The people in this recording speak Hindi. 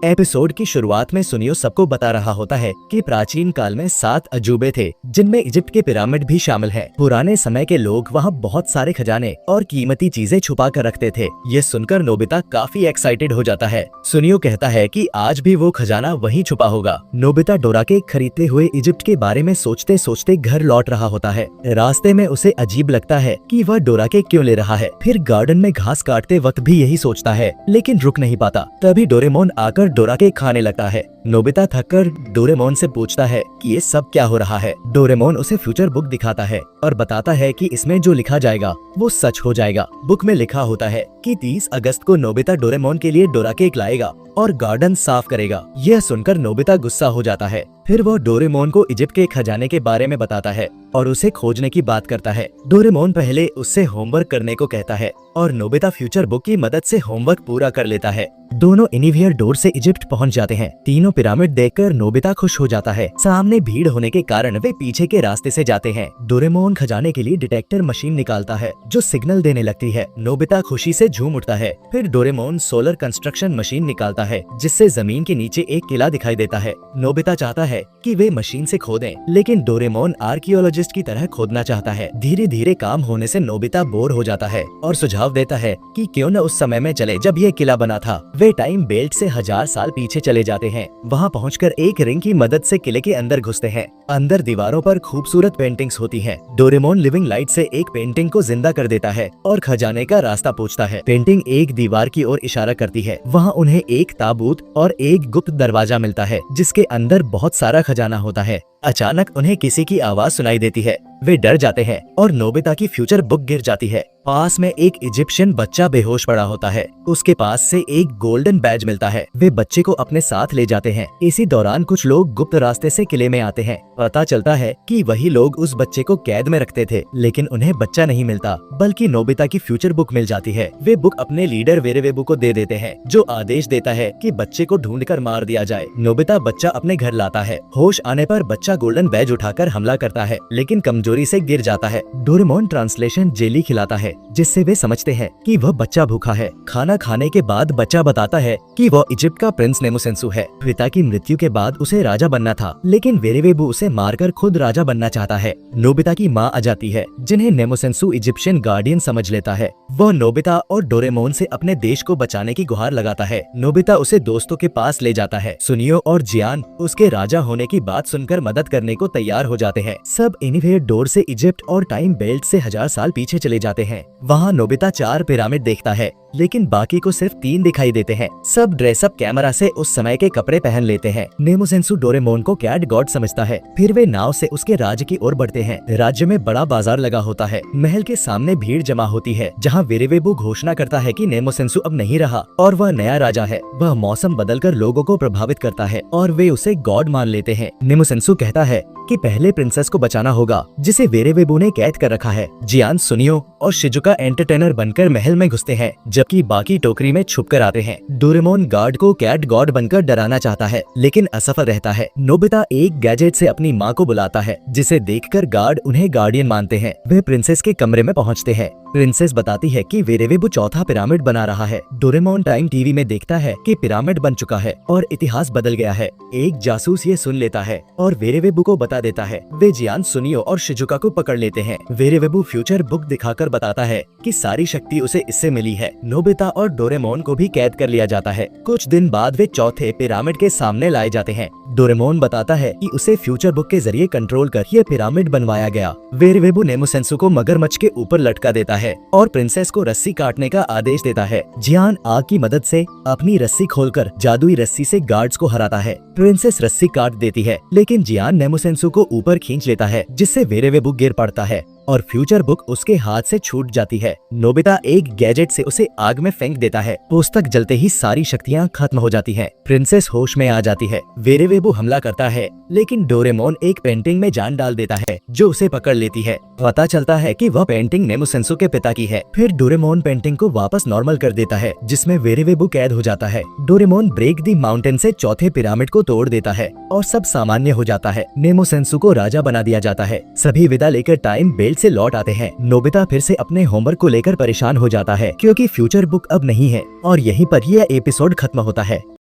एपिसोड की शुरुआत में सुनियो सबको बता रहा होता है कि प्राचीन काल में 7 अजूबे थे, जिनमें इजिप्ट के पिरामिड भी शामिल है। पुराने समय के लोग वहाँ बहुत सारे खजाने और कीमती चीजें छुपा कर रखते थे। ये सुनकर नोबिता काफी एक्साइटेड हो जाता है। सुनियो कहता है कि आज भी वो खजाना वहीं छुपा होगा। नोबिता डोरा केक खरीदते हुए इजिप्ट के बारे में सोचते सोचते घर लौट रहा होता है। रास्ते में उसे अजीब लगता है कि वह डोरा केक क्यों ले रहा है। फिर गार्डन में घास काटते वक्त भी यही सोचता है, लेकिन रुक नहीं पाता। तभी डोरेमोन आकर डोरा केक खाने लगता है। नोबिता थककर डोरेमोन से पूछता है कि ये सब क्या हो रहा है। डोरेमोन उसे फ्यूचर बुक दिखाता है और बताता है कि इसमें जो लिखा जाएगा वो सच हो जाएगा। बुक में लिखा होता है कि 30 अगस्त को नोबिता डोरेमोन के लिए डोरा केक लाएगा और गार्डन साफ करेगा। यह सुनकर नोबिता गुस्सा हो जाता है। फिर वो डोरेमोन को इजिप्ट के खजाने के बारे में बताता है और उसे खोजने की बात करता है। डोरेमोन पहले उससे होमवर्क करने को कहता है और नोबिता फ्यूचर बुक की मदद से होमवर्क पूरा कर लेता है। दोनों इनिवियर डोर से इजिप्ट पहुंच जाते हैं। तीनों पिरामिड देखकर नोबिता खुश हो जाता है। सामने भीड़ होने के कारण वे पीछे के रास्ते से जाते हैं। डोरेमोन खजाने के लिए डिटेक्टर मशीन निकालता है जो सिग्नल देने लगती है। नोबिता खुशी से झूम उठता है। फिर डोरेमोन सोलर कंस्ट्रक्शन मशीन निकालता है जिससे जमीन के नीचे एक किला दिखाई देता है। नोबिता चाहता है कि वे मशीन से खोदें, लेकिन डोरेमोन आर्कियोलॉजिस्ट की तरह खोदना चाहता है। धीरे धीरे काम होने से नोबिता बोर हो जाता है और सुझाव देता है कि क्यों न उस समय में चले जब यह किला बना था। वे टाइम बेल्ट से 1000 साल पीछे चले जाते हैं। वहाँ पहुंचकर एक रिंग की मदद से किले के अंदर घुसते हैं। अंदर दीवारों पर खूबसूरत पेंटिंग्स होती हैं। डोरेमोन लिविंग लाइट से एक पेंटिंग को जिंदा कर देता है और खजाने का रास्ता पूछता है। पेंटिंग एक दीवार की ओर इशारा करती है। वहाँ उन्हें एक ताबूत और एक गुप्त दरवाजा मिलता है जिसके अंदर बहुत सारा खजाना होता है। अचानक उन्हें किसी की आवाज सुनाई देती है। वे डर जाते हैं और नोबिता की फ्यूचर बुक गिर जाती है। पास में एक इजिप्शियन बच्चा बेहोश पड़ा होता है। उसके पास से एक गोल्डन बैज मिलता है। वे बच्चे को अपने साथ ले जाते हैं। इसी दौरान कुछ लोग गुप्त रास्ते से किले में आते हैं। पता चलता है कि वही लोग उस बच्चे को कैद में रखते थे, लेकिन उन्हें बच्चा नहीं मिलता बल्कि नोबिता की फ्यूचर बुक मिल जाती है। वे बुक अपने लीडर वेरेवेबू को दे देते हैं जो आदेश देता है कि बच्चे को ढूंढकर मार दिया जाए। नोबिता बच्चा अपने घर लाता है। होश आने पर बच्चा गोल्डन बैज उठाकर हमला करता है, लेकिन कमजोरी से गिर जाता है। डोरेमोन ट्रांसलेशन जेली खिलाता है जिससे वे समझते हैं कि वह बच्चा भूखा है। खाना खाने के बाद बच्चा बताता है कि वह इजिप्ट का प्रिंस नेमुसेंसु है। पिता की मृत्यु के बाद उसे राजा बनना था, लेकिन वेरेवेबू उसे मारकर खुद राजा बनना चाहता है। नोबिता की माँ आ जाती है जिन्हें नेमुसेंसु इजिप्शियन गार्डियन समझ लेता है। वह नोबिता और डोरेमोन से अपने देश को बचाने की गुहार लगाता है। नोबिता उसे दोस्तों के पास ले जाता है। सुनियो और जियान उसके राजा होने की बात सुनकर मदद करने को तैयार हो जाते हैं। सब इनिवेयर डोर से इजिप्ट और टाइम बेल्ट से 1000 साल पीछे चले जाते हैं। वहाँ नोबिता 4 पिरामिड देखता है, लेकिन बाकी को सिर्फ 3 दिखाई देते हैं। सब ड्रेसअप कैमरा से उस समय के कपड़े पहन लेते हैं। नेमुसेंसु डोरेमोन को कैट गॉड समझता है। फिर वे नाव से उसके राज्य की ओर बढ़ते हैं। राज्य में बड़ा बाजार लगा होता है। महल के सामने भीड़ जमा होती है, जहाँ वेरेवेबू घोषणा करता है कि नेमुसेंसु अब नहीं रहा और वह नया राजा है। वह मौसम बदलकर लोगों को प्रभावित करता है और वे उसे गॉड मान लेते हैं। नेमुसेंसु कहता है कि पहले प्रिंसेस को बचाना होगा जिसे वेरेवेबू ने कैद कर रखा है। जियान, सुनियो और शिजुका एंटरटेनर बनकर महल में घुसते हैं, जबकि बाकी टोकरी में छुपकर आते हैं। डोरेमोन गार्ड को कैट गॉड बनकर डराना चाहता है, लेकिन असफल रहता है। नोबिता एक गैजेट से अपनी माँ को बुलाता है, जिसे देखकर गार्ड उन्हें गार्डियन मानते हैं। वे प्रिंसेस के कमरे में पहुँचते हैं। प्रिंसेस बताती है कि वेरेवेबू चौथा पिरामिड बना रहा है। डोरेमोन टाइम टीवी में देखता है कि पिरामिड बन चुका है और इतिहास बदल गया है। एक जासूस ये सुन लेता है और वेरेवेबू को बता देता है। वे जियान, सुनियो और शिजुका को पकड़ लेते हैं। वेरेवेबू फ्यूचर बुक दिखाकर बताता है कि सारी शक्ति उसे इससे मिली है। नोबिता और डोरेमोन को भी कैद कर लिया जाता है। कुछ दिन बाद वे चौथे पिरामिड के सामने लाए जाते हैं। डोरेमोन बताता है कि उसे फ्यूचर बुक के जरिए कंट्रोल कर ये पिरामिड बनवाया गया। वेरेवेबू नेमुसेंसु को मगरमच्छ के ऊपर लटका देता है और प्रिंसेस को रस्सी काटने का आदेश देता है। जियान आग की मदद से अपनी रस्सी खोलकर जादुई रस्सी से गार्ड्स को हराता है। प्रिंसेस रस्सी काट देती है, लेकिन जियान नेमुसेंसु को ऊपर खींच लेता है, जिससे वेरेवेबू गिर पड़ता है और फ्यूचर बुक उसके हाथ से छूट जाती है। नोबिता एक गैजेट से उसे आग में फेंक देता है। पुस्तक जलते ही सारी शक्तियाँ खत्म हो जाती हैं। प्रिंसेस होश में आ जाती है। वेरेवेबू हमला करता है, लेकिन डोरेमोन एक पेंटिंग में जान डाल देता है जो उसे पकड़ लेती है। पता चलता है कि वह पेंटिंग नेमुसेंसु के पिता की है। फिर डोरेमोन पेंटिंग को वापस नॉर्मल कर देता है, जिसमें वेरेवेबू कैद हो जाता है। डोरेमोन ब्रेक दी माउंटेन से चौथे पिरामिड को तोड़ देता है और सब सामान्य हो जाता है। नेमुसेंसु को राजा बना दिया जाता है। सभी विदा लेकर टाइम बेल्ट से लौट आते हैं। नोबिता फिर से अपने होमवर्क को लेकर परेशान हो जाता है क्योंकि फ्यूचर बुक अब नहीं है और यहीं पर यह एपिसोड खत्म होता है।